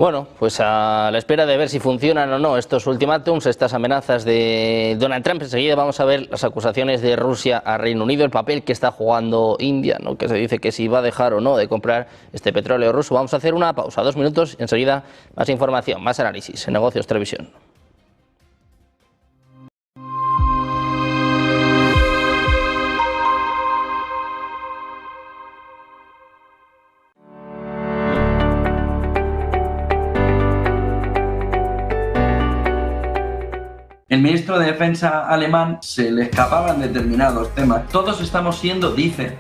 Bueno, pues a la espera de ver si funcionan o no estos ultimátums, estas amenazas de Donald Trump, enseguida vamos a ver las acusaciones de Rusia a Reino Unido, el papel que está jugando India, ¿no? Que se dice que si va a dejar o no de comprar este petróleo ruso. Vamos a hacer una pausa, 2 minutos, y enseguida más información, más análisis en Negocios Televisión. El ministro de Defensa alemán se le escapaban determinados temas. Todos estamos siendo, dice,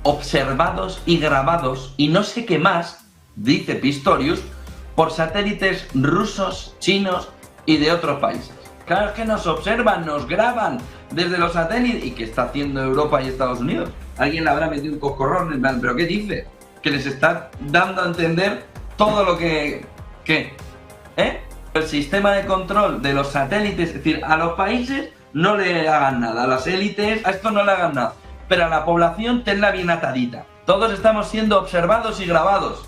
observados y grabados, y no sé qué más, dice Pistorius, por satélites rusos, chinos y de otros países. Claro, es que nos observan, nos graban desde los satélites. ¿Y qué está haciendo Europa y Estados Unidos? Alguien le habrá metido un coscorrón, ¿pero qué dice? Que les está dando a entender todo lo que... ¿Qué? El sistema de control de los satélites, es decir, a los países no le hagan nada, a las élites, a esto no le hagan nada, pero a la población tenla bien atadita. Todos estamos siendo observados y grabados.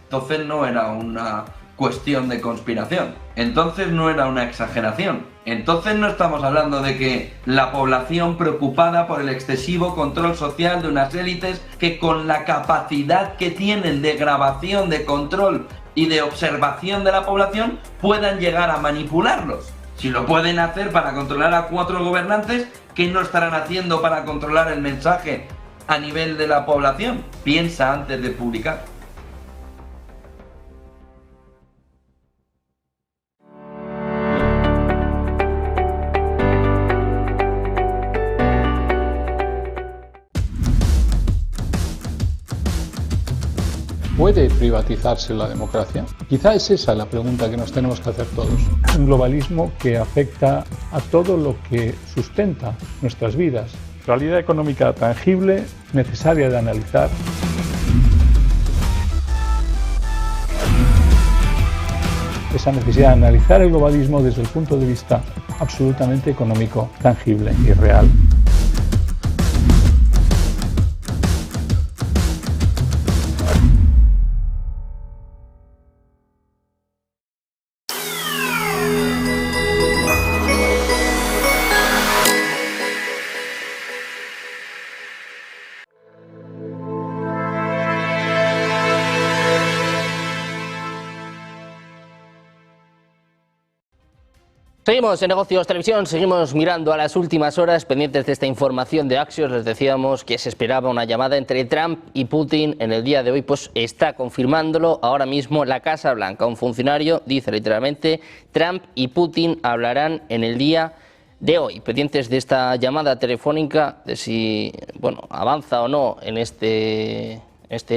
Entonces no era una cuestión de conspiración, entonces no era una exageración, entonces no estamos hablando de que la población preocupada por el excesivo control social de unas élites que con la capacidad que tienen de grabación, de control y de observación de la población puedan llegar a manipularlos. Si lo pueden hacer para controlar a 4 gobernantes, ¿qué no estarán haciendo para controlar el mensaje a nivel de la población? Piensa antes de publicar. ¿Puede privatizarse la democracia? Quizá es esa la pregunta que nos tenemos que hacer todos. Un globalismo que afecta a todo lo que sustenta nuestras vidas. Realidad económica tangible, necesaria de analizar. Esa necesidad de analizar el globalismo desde el punto de vista absolutamente económico, tangible y real. Seguimos en Negocios Televisión, seguimos mirando a las últimas horas, pendientes de esta información de Axios. Les decíamos que se esperaba una llamada entre Trump y Putin en el día de hoy, pues está confirmándolo ahora mismo la Casa Blanca. Un funcionario dice literalmente: Trump y Putin hablarán en el día de hoy. Pendientes de esta llamada telefónica, de si avanza o no en este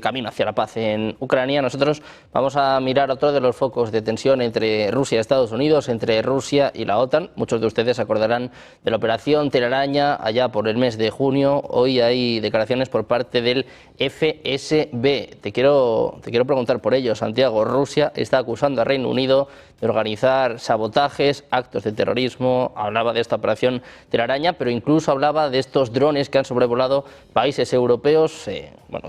camino hacia la paz en Ucrania. Nosotros vamos a mirar otro de los focos de tensión entre Rusia y Estados Unidos, entre Rusia y la OTAN. Muchos de ustedes se acordarán de la operación Telaraña allá por el mes de junio. Hoy hay declaraciones por parte del FSB. Te quiero preguntar por ello, Santiago. Rusia está acusando a Reino Unido de organizar sabotajes, actos de terrorismo. Hablaba de esta operación Telaraña, pero incluso hablaba de estos drones que han sobrevolado países europeos.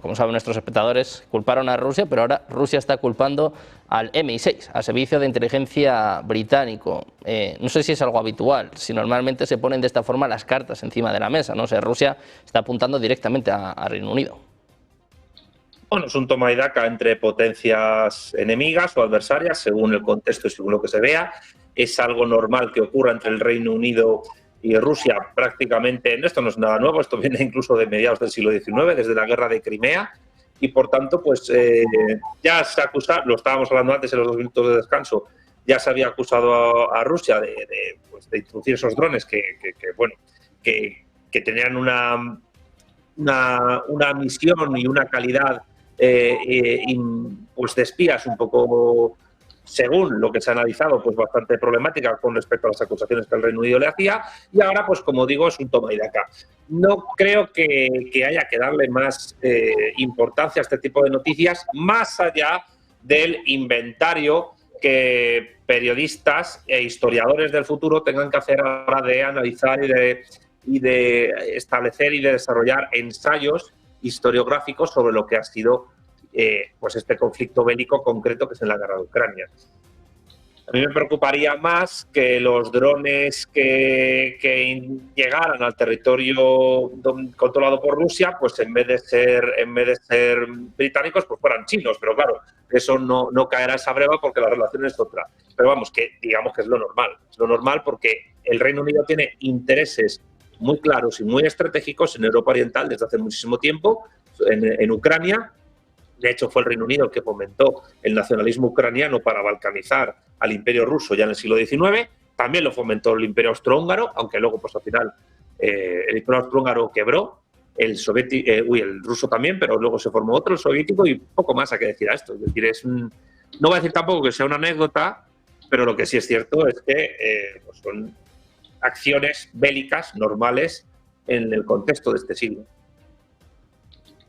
Como saben nuestros espectadores, culparon a Rusia, pero ahora Rusia está culpando al MI6, al Servicio de Inteligencia Británico. No sé si es algo habitual, si normalmente se ponen de esta forma las cartas encima de la mesa, ¿no? O sea, Rusia está apuntando directamente a Reino Unido. Bueno, es un toma y daca entre potencias enemigas o adversarias, según el contexto y según lo que se vea. Es algo normal que ocurra entre el Reino Unido y Rusia prácticamente. Esto no es nada nuevo, esto viene incluso de mediados del siglo XIX, desde la guerra de Crimea, y por tanto, pues ya se acusa, lo estábamos hablando antes en los 2 minutos de descanso, ya se había acusado a Rusia de introducir esos drones que tenían una misión y una calidad pues de espías un poco, según lo que se ha analizado, pues bastante problemática con respecto a las acusaciones que el Reino Unido le hacía, y ahora, pues como digo, es un toma y daca. No creo que haya que darle más importancia a este tipo de noticias, más allá del inventario que periodistas e historiadores del futuro tengan que hacer a la hora de analizar y de establecer y de desarrollar ensayos historiográficos sobre lo que ha sido pues este conflicto bélico concreto que es en la guerra de Ucrania. A mí me preocuparía más que los drones que llegaran al territorio controlado por Rusia, pues en vez de ser británicos, pues fueran chinos. Pero claro, eso no caerá esa breva porque la relación es otra. Pero vamos, que digamos que es lo normal. Es lo normal porque el Reino Unido tiene intereses muy claros y muy estratégicos en Europa Oriental desde hace muchísimo tiempo, en Ucrania. De hecho, fue el Reino Unido el que fomentó el nacionalismo ucraniano para balcanizar al Imperio ruso ya en el siglo XIX. También lo fomentó el Imperio austrohúngaro, aunque luego, pues al final, el Imperio austrohúngaro quebró, el ruso también, pero luego se formó otro, el soviético, y poco más hay que decir a esto. Es decir, no voy a decir tampoco que sea una anécdota, pero lo que sí es cierto es que pues son acciones bélicas normales en el contexto de este siglo.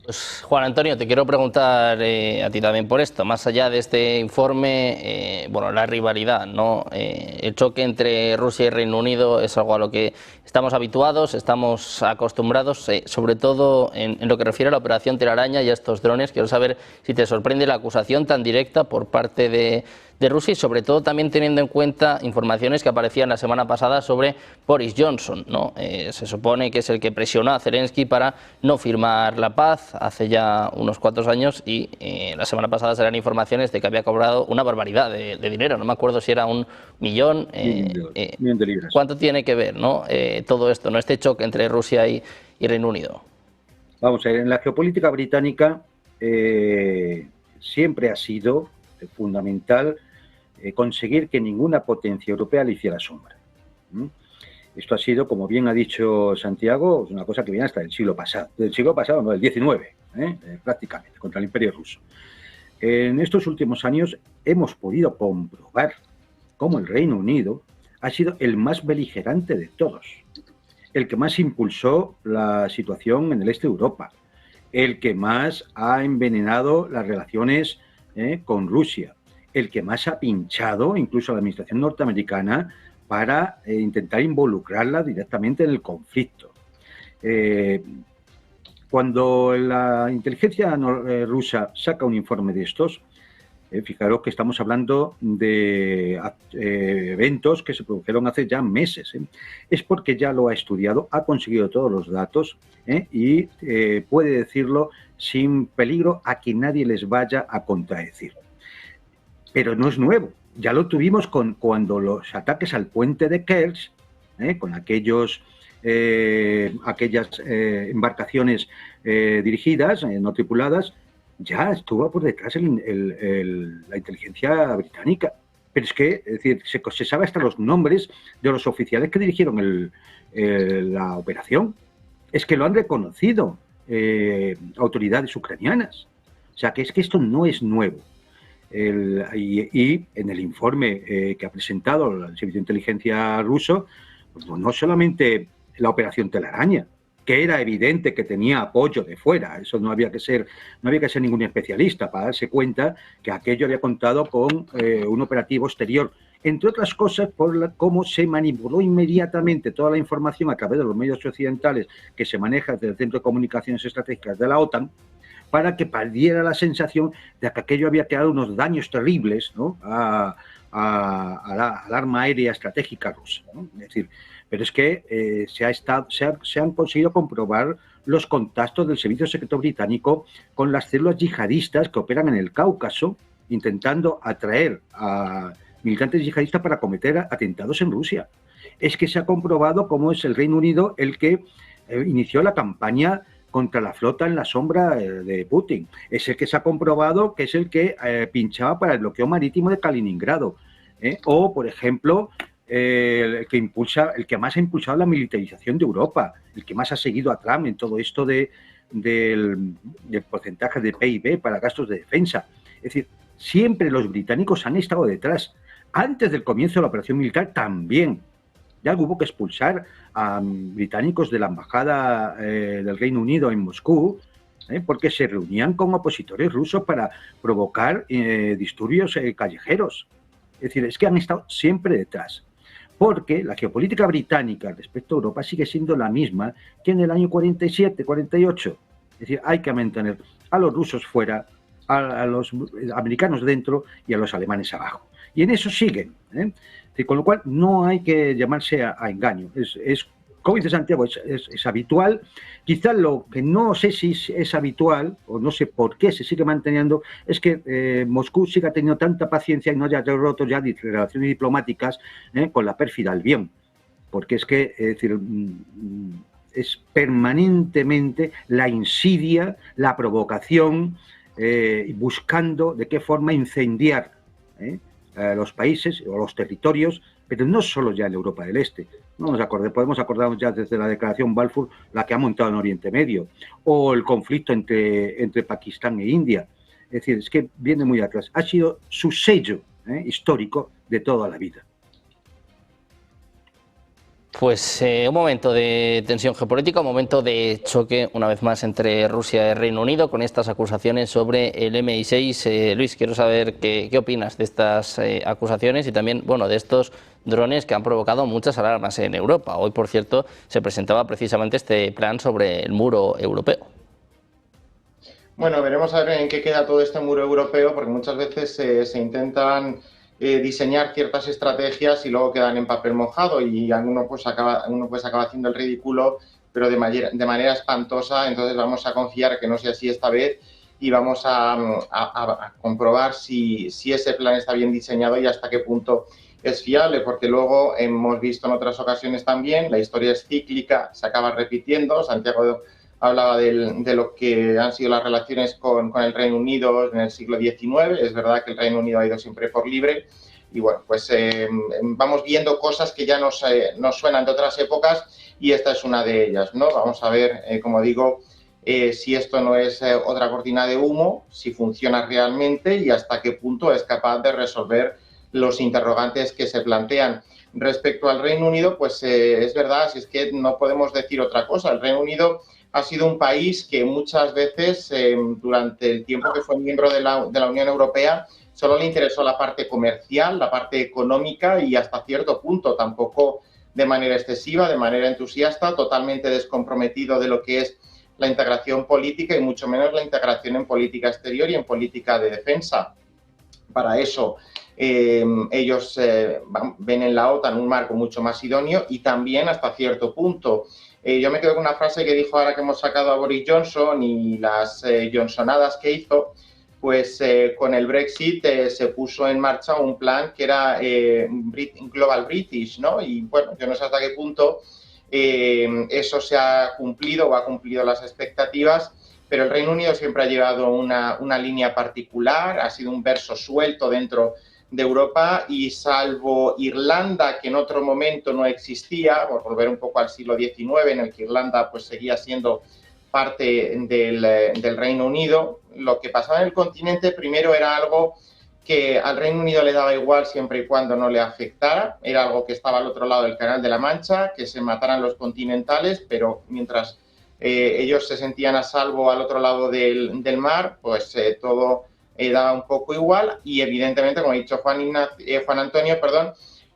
Pues, Juan Antonio, te quiero preguntar a ti también por esto. Más allá de este informe, bueno, la rivalidad, ¿no? El choque entre Rusia y Reino Unido es algo a lo que estamos habituados, estamos acostumbrados, sobre todo en lo que refiere a la operación Telaraña y a estos drones. Quiero saber si te sorprende la acusación tan directa por parte de Rusia y sobre todo también teniendo en cuenta informaciones que aparecían la semana pasada sobre Boris Johnson, ¿no? Se supone que es el que presionó a Zelensky para no firmar la paz hace ya unos cuantos años y la semana pasada salían informaciones de que había cobrado una barbaridad de dinero, no me acuerdo si era $1 millón. Millón de libras. ¿Cuánto tiene que ver, ¿no? Todo esto, ¿no? Este choque entre Rusia y Reino Unido? Vamos a ver, en la geopolítica británica siempre ha sido fundamental conseguir que ninguna potencia europea le hiciera sombra. Esto ha sido, como bien ha dicho Santiago, una cosa que viene hasta el siglo pasado. Del siglo pasado, no, del XIX, prácticamente, contra el Imperio ruso. En estos últimos años hemos podido comprobar cómo el Reino Unido ha sido el más beligerante de todos, el que más impulsó la situación en el este de Europa, el que más ha envenenado las relaciones con Rusia, el que más ha pinchado incluso a la administración norteamericana para intentar involucrarla directamente en el conflicto. Cuando la inteligencia rusa saca un informe de estos, fijaros que estamos hablando de eventos que se produjeron hace ya meses. Es porque ya lo ha estudiado, ha conseguido todos los datos y puede decirlo sin peligro a que nadie les vaya a contradecir. Pero no es nuevo. Ya lo tuvimos cuando los ataques al puente de Kerch, con aquellas embarcaciones dirigidas, no tripuladas, ya estuvo por detrás la inteligencia británica. Pero es que, es decir, se sabe hasta los nombres de los oficiales que dirigieron la operación. Es que lo han reconocido autoridades ucranianas. O sea, que es que esto no es nuevo. Y en el informe que ha presentado el Servicio de Inteligencia ruso, pues no solamente la operación Telaraña, que era evidente que tenía apoyo de fuera, eso no había que ser ningún especialista para darse cuenta que aquello había contado con un operativo exterior, entre otras cosas por cómo se manipuló inmediatamente toda la información a través de los medios occidentales que se maneja desde el Centro de Comunicaciones Estratégicas de la OTAN, para que perdiera la sensación de que aquello había creado unos daños terribles, ¿no?, al arma aérea estratégica rusa, ¿no? Es decir, pero es que se han conseguido comprobar los contactos del Servicio Secreto Británico con las células yihadistas que operan en el Cáucaso, intentando atraer a militantes yihadistas para cometer atentados en Rusia. Es que se ha comprobado cómo es el Reino Unido el que inició la campaña contra la flota en la sombra de Putin. Es el que se ha comprobado que es el que pinchaba para el bloqueo marítimo de Kaliningrado. O, por ejemplo, el que más ha impulsado la militarización de Europa, el que más ha seguido a Trump en todo esto del porcentaje de PIB para gastos de defensa. Es decir, siempre los británicos han estado detrás. Antes del comienzo de la operación militar también. Ya hubo que expulsar a británicos de la embajada del Reino Unido en Moscú porque se reunían con opositores rusos para provocar disturbios callejeros. Es decir, es que han estado siempre detrás. Porque la geopolítica británica respecto a Europa sigue siendo la misma que en el año 47, 48. Es decir, hay que mantener a los rusos fuera, a los americanos dentro y a los alemanes abajo. Y en eso siguen, ¿eh? Con lo cual no hay que llamarse a engaño. Como dice Santiago, es habitual. Quizá lo que no sé si es habitual, o no sé por qué se sigue manteniendo, es que Moscú siga teniendo tanta paciencia y no haya roto ya relaciones diplomáticas con la pérfida Albión. Porque es que, es decir, es permanentemente la insidia, la provocación, buscando de qué forma incendiar los países o los territorios, pero no solo ya en Europa del Este. No nos podemos acordarnos ya desde la declaración Balfour la que ha montado en Oriente Medio, o el conflicto entre Pakistán e India. Es decir, es que viene muy atrás. Ha sido su sello histórico de toda la vida. Pues un momento de tensión geopolítica, un momento de choque una vez más entre Rusia y Reino Unido con estas acusaciones sobre el MI6. Luis, quiero saber qué opinas de estas acusaciones y también, bueno, de estos drones que han provocado muchas alarmas en Europa. Hoy, por cierto, se presentaba precisamente este plan sobre el muro europeo. Bueno, veremos a ver en qué queda todo este muro europeo, porque muchas veces se intentan diseñar ciertas estrategias y luego quedan en papel mojado y uno pues acaba haciendo el ridículo, pero de manera espantosa. Entonces vamos a confiar que no sea así esta vez y vamos a comprobar si ese plan está bien diseñado y hasta qué punto es fiable, porque luego hemos visto en otras ocasiones también, la historia es cíclica, se acaba repitiendo. Santiago hablaba de lo que han sido las relaciones con el Reino Unido en el siglo XIX. Es verdad que el Reino Unido ha ido siempre por libre y bueno, pues vamos viendo cosas que ya nos suenan de otras épocas y esta es una de ellas, ¿no? Vamos a ver, como digo, si esto no es otra cortina de humo, si funciona realmente y hasta qué punto es capaz de resolver los interrogantes que se plantean. Respecto al Reino Unido, pues es verdad, si es que no podemos decir otra cosa. El Reino Unido ha sido un país que muchas veces, durante el tiempo que fue miembro de la Unión Europea, solo le interesó la parte comercial, la parte económica y hasta cierto punto, tampoco de manera excesiva, de manera entusiasta, totalmente descomprometido de lo que es la integración política y mucho menos la integración en política exterior y en política de defensa. Para eso ellos ven en la OTAN un marco mucho más idóneo y también hasta cierto punto. Yo me quedo con una frase que dijo ahora que hemos sacado a Boris Johnson y las Johnsonadas que hizo, pues con el Brexit se puso en marcha un plan que era Global British, ¿no? Y bueno, yo no sé hasta qué punto eso se ha cumplido o ha cumplido las expectativas, pero el Reino Unido siempre ha llevado una línea particular, ha sido un verso suelto dentro de Europa y salvo Irlanda, que en otro momento no existía, por volver un poco al siglo XIX, en el que Irlanda pues seguía siendo parte del Reino Unido, lo que pasaba en el continente primero era algo que al Reino Unido le daba igual siempre y cuando no le afectara, era algo que estaba al otro lado del Canal de la Mancha, que se mataran los continentales, pero mientras ellos se sentían a salvo al otro lado del mar, pues todo daba un poco igual y evidentemente, como ha dicho Juan Antonio,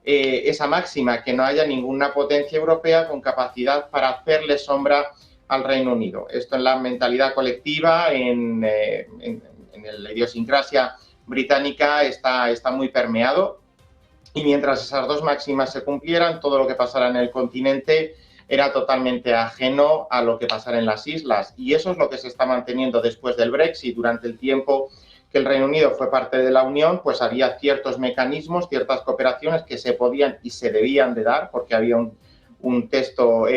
esa máxima, que no haya ninguna potencia europea con capacidad para hacerle sombra al Reino Unido. Esto en la mentalidad colectiva, en la idiosincrasia británica está muy permeado y mientras esas dos máximas se cumplieran, todo lo que pasara en el continente era totalmente ajeno a lo que pasara en las islas y eso es lo que se está manteniendo después del Brexit. Durante el tiempo que el Reino Unido fue parte de la Unión, pues había ciertos mecanismos, ciertas cooperaciones que se podían y se debían de dar porque había un texto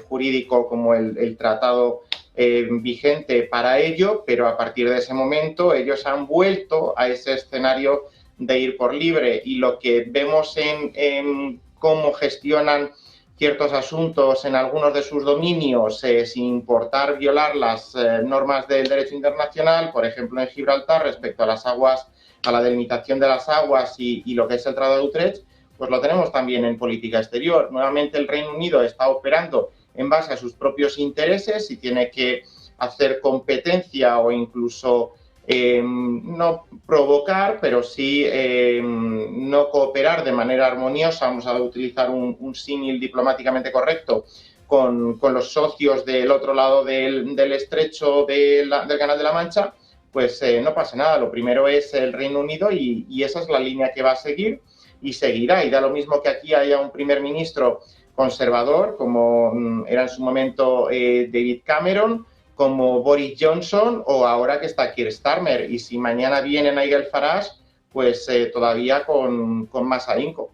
jurídico como el tratado vigente para ello, pero a partir de ese momento ellos han vuelto a ese escenario de ir por libre y lo que vemos en cómo gestionan ciertos asuntos en algunos de sus dominios sin importar violar las normas del derecho internacional, por ejemplo en Gibraltar respecto a las aguas, a la delimitación de las aguas y lo que es el Tratado de Utrecht, pues lo tenemos también en política exterior. Nuevamente el Reino Unido está operando en base a sus propios intereses y tiene que hacer competencia o incluso no provocar, pero sí no cooperar de manera armoniosa, vamos a utilizar un símil diplomáticamente correcto, con los socios del otro lado del estrecho del Canal de la Mancha, pues no pasa nada. Lo primero es el Reino Unido y esa es la línea que va a seguir y seguirá. Y da lo mismo que aquí haya un primer ministro conservador, como era en su momento David Cameron, como Boris Johnson o ahora que está Keir Starmer. Y si mañana viene Nigel Farage, pues todavía con más ahínco.